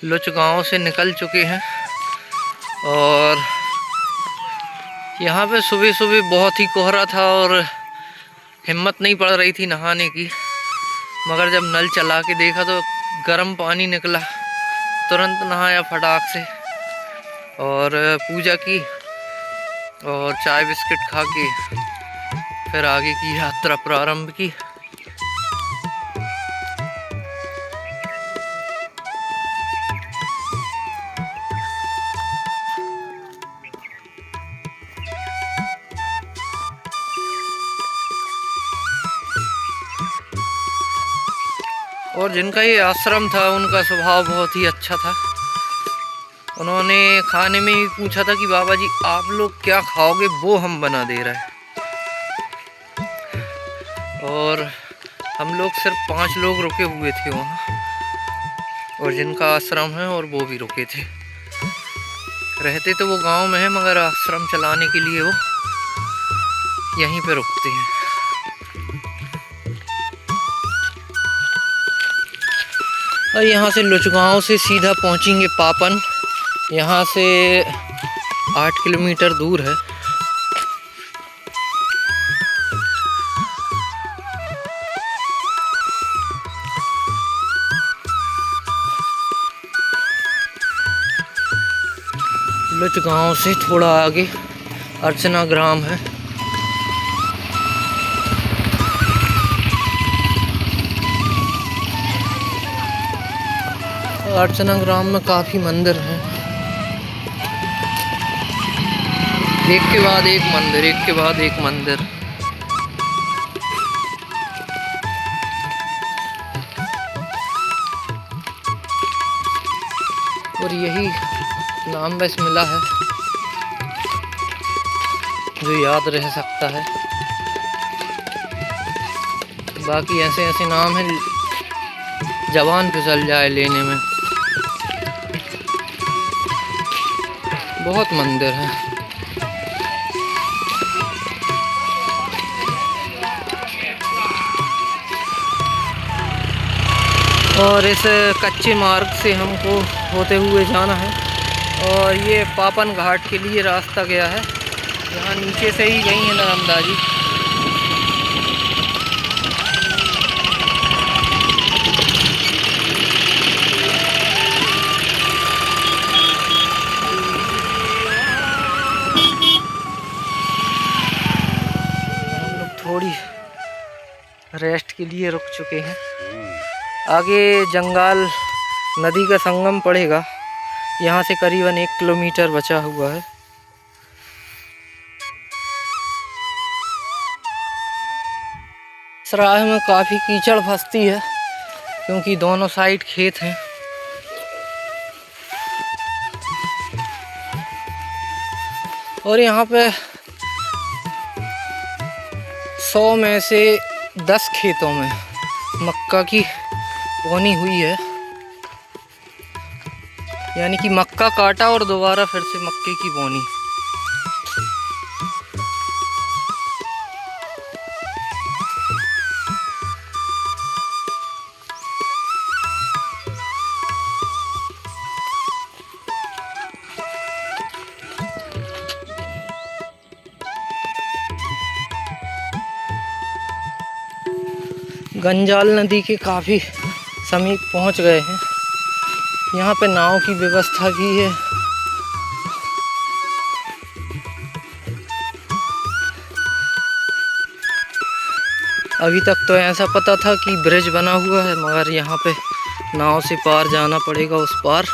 Luch गांव से निकल चुके हैं और यहाँ पे सुबह सुबह बहुत ही कोहरा था और हिम्मत नहीं पड़ रही थी नहाने की, मगर जब नल चला के देखा तो गर्म पानी निकला। तुरंत नहाया फटाक से और पूजा की और चाय बिस्किट खा के फिर आगे की यात्रा प्रारंभ की। और जिनका ये आश्रम था उनका स्वभाव बहुत ही अच्छा था। उन्होंने खाने में ही पूछा था कि बाबा जी आप लोग क्या खाओगे, वो हम बना दे रहे हैं। और हम लोग सिर्फ 5 लोग रुके हुए थे वहाँ, और जिनका आश्रम है और वो भी रुके थे। रहते तो वो गांव में है मगर आश्रम चलाने के लिए वो यहीं पे रुकते हैं। और यहाँ से लुचगांव से सीधा पहुँचेंगे पापन। यहाँ से 8 किलोमीटर दूर है। लुचगांव से थोड़ा आगे अर्चना ग्राम है। अर्चना ग्राम में काफ़ी मंदिर हैं, एक के बाद एक मंदिर, एक के बाद एक मंदिर। और यही नाम बस मिला है जो याद रह सकता है। बाकी ऐसे ऐसे नाम हैं जवान फिसल जाए लेने में। बहुत मंदिर हैं। और इस कच्चे मार्ग से हमको होते हुए जाना है और ये पापन घाट के लिए रास्ता गया है। यहाँ नीचे से ही गई है नर्मदा जी। थोड़ी रेस्ट के लिए रुक चुके हैं। आगे जंगाल नदी का संगम पड़ेगा, यहाँ से करीबन 1 किलोमीटर बचा हुआ है। इस राह में काफ़ी कीचड़ फंसती है क्योंकि दोनों साइड खेत हैं। और यहाँ पे 100 में से 10 खेतों में मक्का की बोनी हुई है, यानी कि मक्का काटा और दोबारा फिर से मक्के की बोनी। गंजाल नदी के काफ़ी समीप पहुंच गए हैं। यहाँ पे नाव की व्यवस्था भी है। अभी तक तो ऐसा पता था कि ब्रिज बना हुआ है, मगर यहाँ पे नाव से पार जाना पड़ेगा उस पार।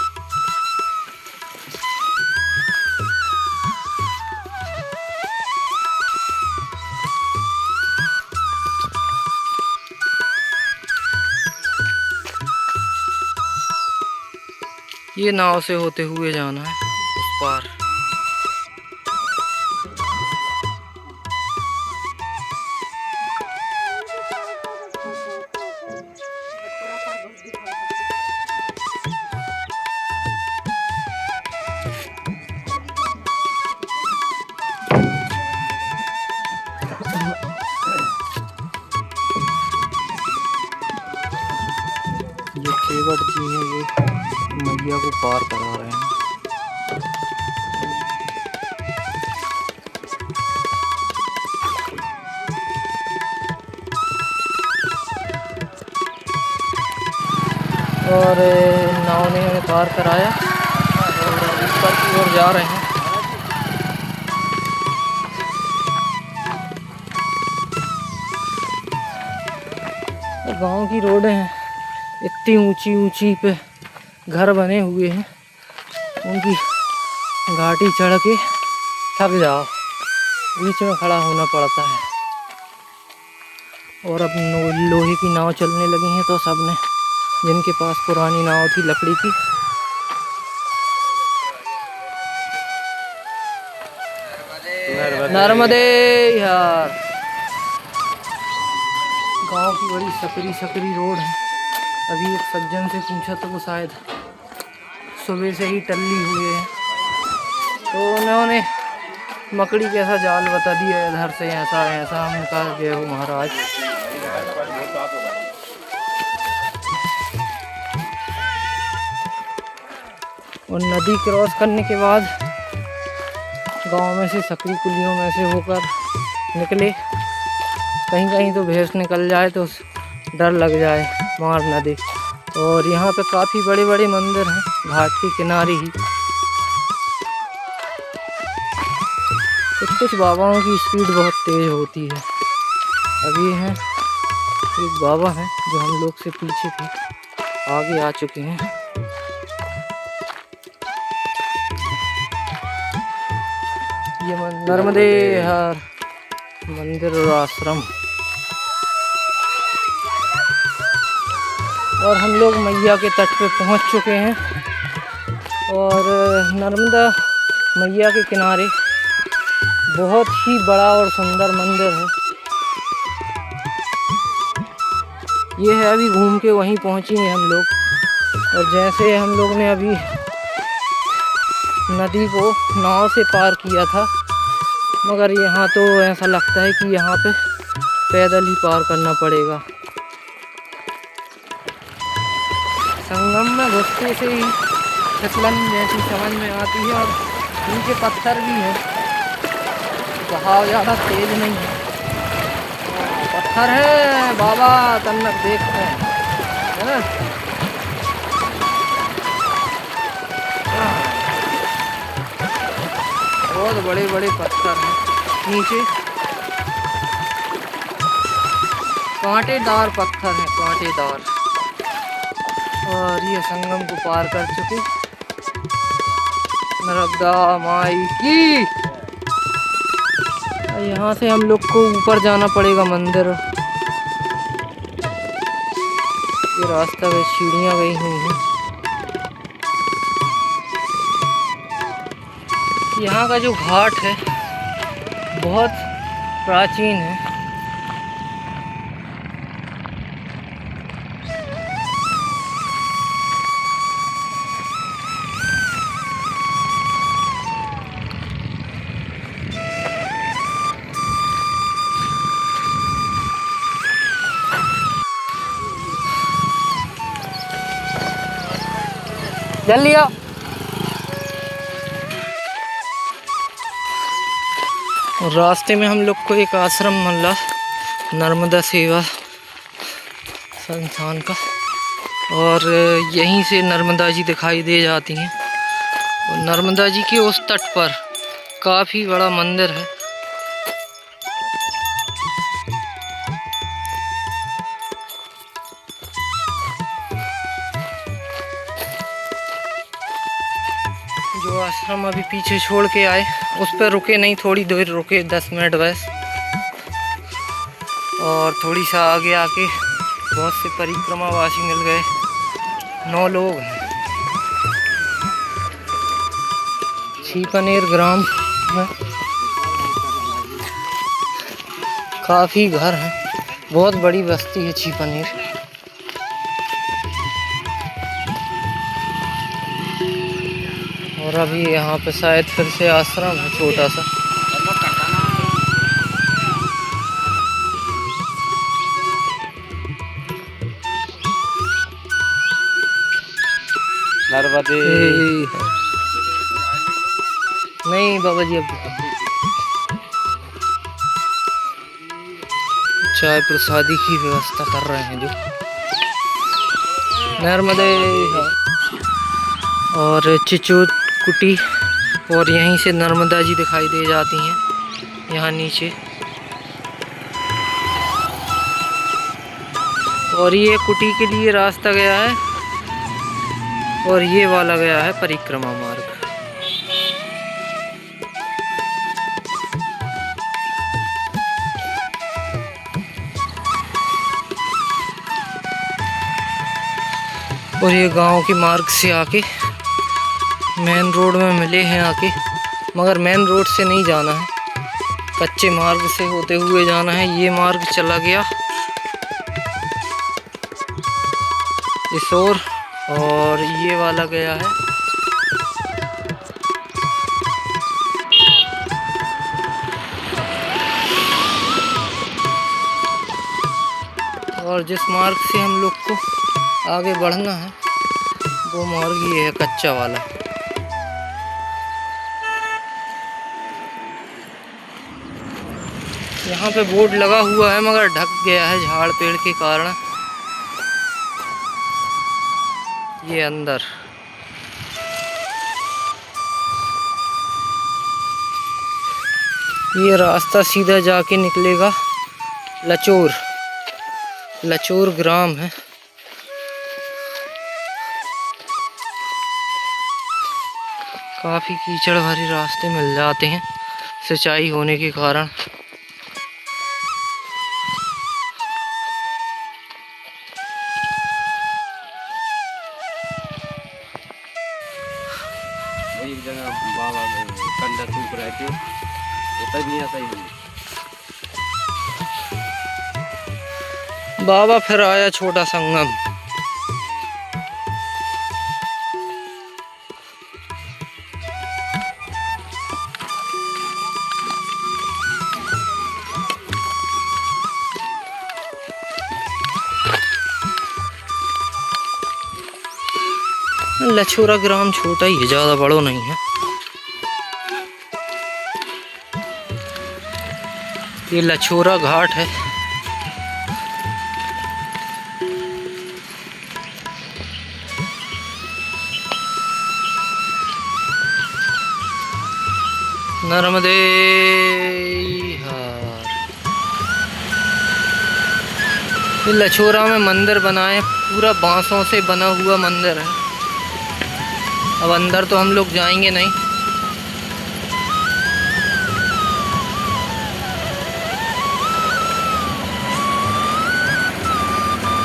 ये नाव से होते हुए जाना है उस पार। ये खेत सेवट जी हैं, ये मैया को पार करा रहे हैं। और नाव ने हमें पार कराया और ऊपर की ओर जा रहे हैं। गांव की रोडें हैं, इतनी ऊंची ऊंची पे घर बने हुए हैं, उनकी घाटी चढ़ के थक जाओ, बीच में खड़ा होना पड़ता है। और अब लोहे की नाव चलने लगी हैं, तो सब ने, जिनके पास पुरानी नाव थी लकड़ी की, नर्मदे यार। गांव की बड़ी सकरी रोड है। अभी एक सज्जन से पूछा तो वो शायद सुबह से ही टल्ली हुए हैं, तो उन्होंने मकड़ी कैसा जाल बता दिया, इधर से ऐसा ऐसा। हमने कहा जय हो महाराज। और नदी क्रॉस करने के बाद गांव में से सकरी कुलियों में से होकर निकले। कहीं कहीं तो भैंस निकल जाए तो डर लग जाए, मार न दे। और यहाँ पे काफ़ी बड़े बड़े मंदिर हैं घाट के किनारे ही। कुछ बाबाओं की स्पीड बहुत तेज़ होती है। अभी हैं एक बाबा हैं जो हम लोग से पीछे थे, आगे आ चुके हैं। ये नर्मदे हर मंदिर और आश्रम। और हम लोग मैया के तट पे पहुंच चुके हैं। और नर्मदा मैया के किनारे बहुत ही बड़ा और सुंदर मंदिर है। ये है, अभी घूम के वहीं पहुंचेंगे हम लोग। और जैसे हम लोग ने अभी नदी को नाव से पार किया था, मगर यहाँ तो ऐसा लगता है कि यहाँ पे पैदल ही पार करना पड़ेगा। संगम में घुसते से ही फिसलन जैसी समझ में आती है। और नीचे पत्थर भी है, बहाव ज़्यादा तेज नहीं है, पत्थर है बाबा तन्नक देखते हैं, है ना। बहुत बड़े बड़े पत्थर हैं नीचे, कांटेदार पत्थर हैं, कांटेदार। और ये संगम को पार कर चुके, नर्मदा माई की। यहाँ से हम लोग को ऊपर जाना पड़ेगा मंदिर। ये रास्ता में सीढ़ियाँ गई हुई हैं। यहाँ का जो घाट है बहुत प्राचीन है। जल्दी आओ। और रास्ते में हम लोग को एक आश्रम मिला, नर्मदा सेवा संस्थान का। और यहीं से नर्मदा जी दिखाई दे जाती हैं। और नर्मदा जी के उस तट पर काफ़ी बड़ा मंदिर है। जो आश्रम अभी पीछे छोड़ के आए उस पर रुके नहीं, थोड़ी देर रुके, 10 मिनट बस। और थोड़ी सा आगे आके बहुत से परिक्रमावासी मिल गए, 9 लोग हैं। छिपनेर ग्राम में काफ़ी घर हैं, बहुत बड़ी बस्ती है छिपनेर। और अभी यहाँ पे शायद फिर से आश्रम है छोटा सा। नर्मदे। नहीं बाबा जी, अब चाय प्रसादी की व्यवस्था कर रहे हैं जो नर्मदे। और चिचू कुटी, और यहीं से नर्मदा जी दिखाई दे जाती हैं यहाँ नीचे। और ये कुटी के लिए रास्ता गया है, और ये वाला गया है परिक्रमा मार्ग। और ये गांव के मार्ग से आके मेन रोड में मिले हैं आके, मगर मेन रोड से नहीं जाना है, कच्चे मार्ग से होते हुए जाना है। ये मार्ग चला गया इस और ये वाला गया है। और जिस मार्ग से हम लोग को आगे बढ़ना है वो मार्ग ये है, कच्चा वाला। यहाँ पे बोर्ड लगा हुआ है मगर ढक गया है झाड़ पेड़ के कारण। ये अंदर ये रास्ता सीधा जाके निकलेगा लचोर। लचोर ग्राम है। काफ़ी कीचड़ भरे रास्ते मिल जाते हैं सिंचाई होने के कारण। एक जगह बाबा कंधा सूख रहे थे, तभी ऐसा ही बाबा फिर आया छोटा संगम। लछोरा ग्राम छोटा ही है, ज्यादा बड़ो नहीं है। ये लछोरा घाट है। नर्मदे हार। ये लछोरा में मंदिर बना है, पूरा बांसों से बना हुआ मंदिर है। अब अंदर तो हम लोग जाएंगे नहीं।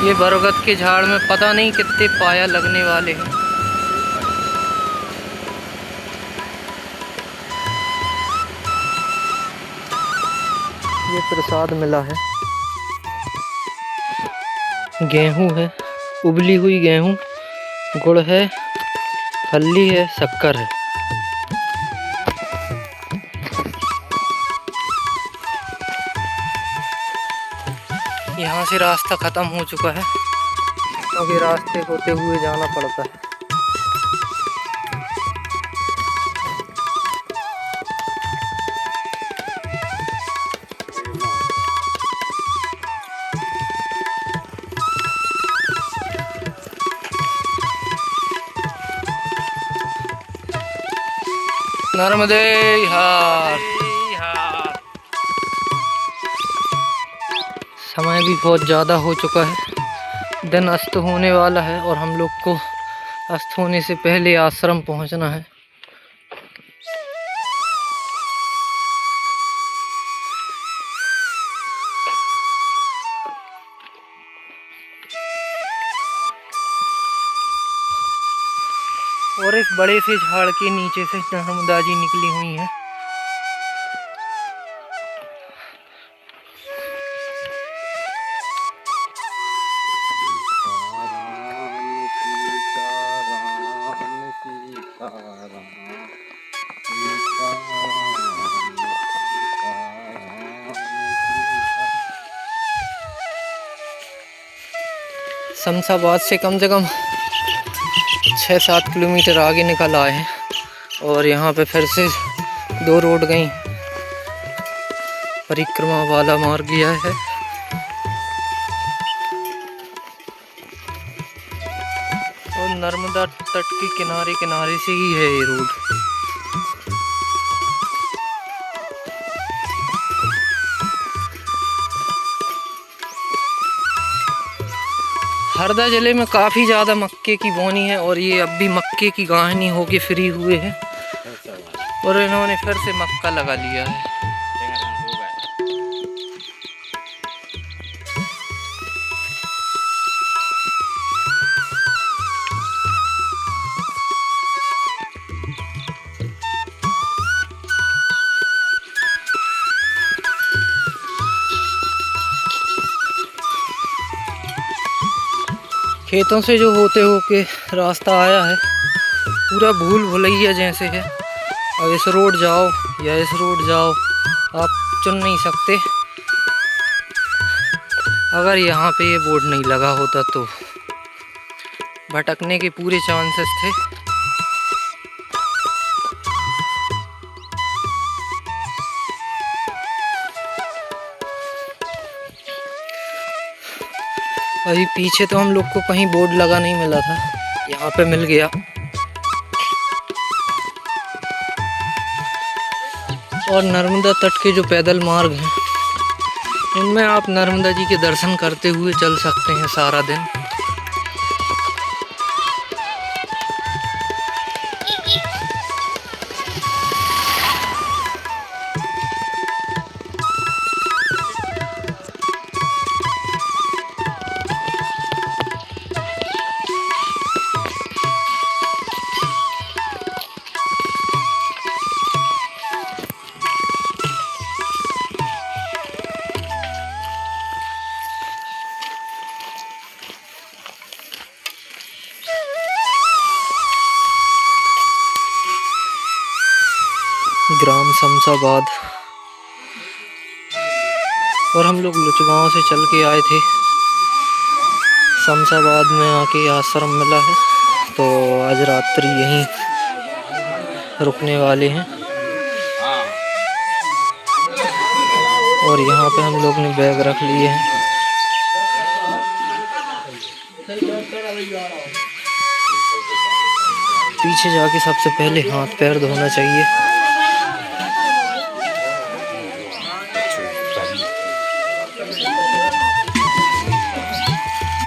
ये बरगद के झाड़ में पता नहीं कितने पाया लगने वाले हैं। ये प्रसाद मिला है, गेहूं है, उबली हुई गेहूं, गुड़ है, फल्ली है, शक्कर है। यहाँ से रास्ता ख़त्म हो चुका है, क्योंकि रास्ते होते हुए जाना पड़ता है। नर्मदे हार। समय भी बहुत ज़्यादा हो चुका है, दिन अस्त होने वाला है और हम लोग को अस्त होने से पहले आश्रम पहुंचना है। और इस बड़े से झाड़ के नीचे से नर्मदा जी निकली हुई हैं। शमशाबाद से कम 6 6-7 किलोमीटर आगे निकल आए हैं और यहाँ पे फिर से 2 रोड गई परिक्रमा वाला मार्ग गया है। और नर्मदा तट के किनारे किनारे से ही है ये रोड। हरदा ज़िले में काफ़ी ज़्यादा मक्के की बोनी है और ये अब भी मक्के की कहानी होके फ्री हुए हैं और इन्होंने फिर से मक्का लगा लिया है। खेतों से जो होते होके रास्ता आया है पूरा भूल भुलैया जैसे है। अब इस रोड जाओ या इस रोड जाओ आप चुन नहीं सकते। अगर यहाँ पे ये बोर्ड नहीं लगा होता तो भटकने के पूरे चांसेस थे। अभी पीछे तो हम लोग को कहीं बोर्ड लगा नहीं मिला था, यहाँ पे मिल गया। और नर्मदा तट के जो पैदल मार्ग हैं उनमें आप नर्मदा जी के दर्शन करते हुए चल सकते हैं सारा दिन। ग्राम शमशाबाद और हम लोग लुचगांव से चल के आए थे। शमशाबाद में आके आश्रम मिला है तो आज रात्रि यहीं रुकने वाले हैं। और यहाँ पे हम लोग ने बैग रख लिए हैं। पीछे जाके सबसे पहले हाथ पैर धोना चाहिए।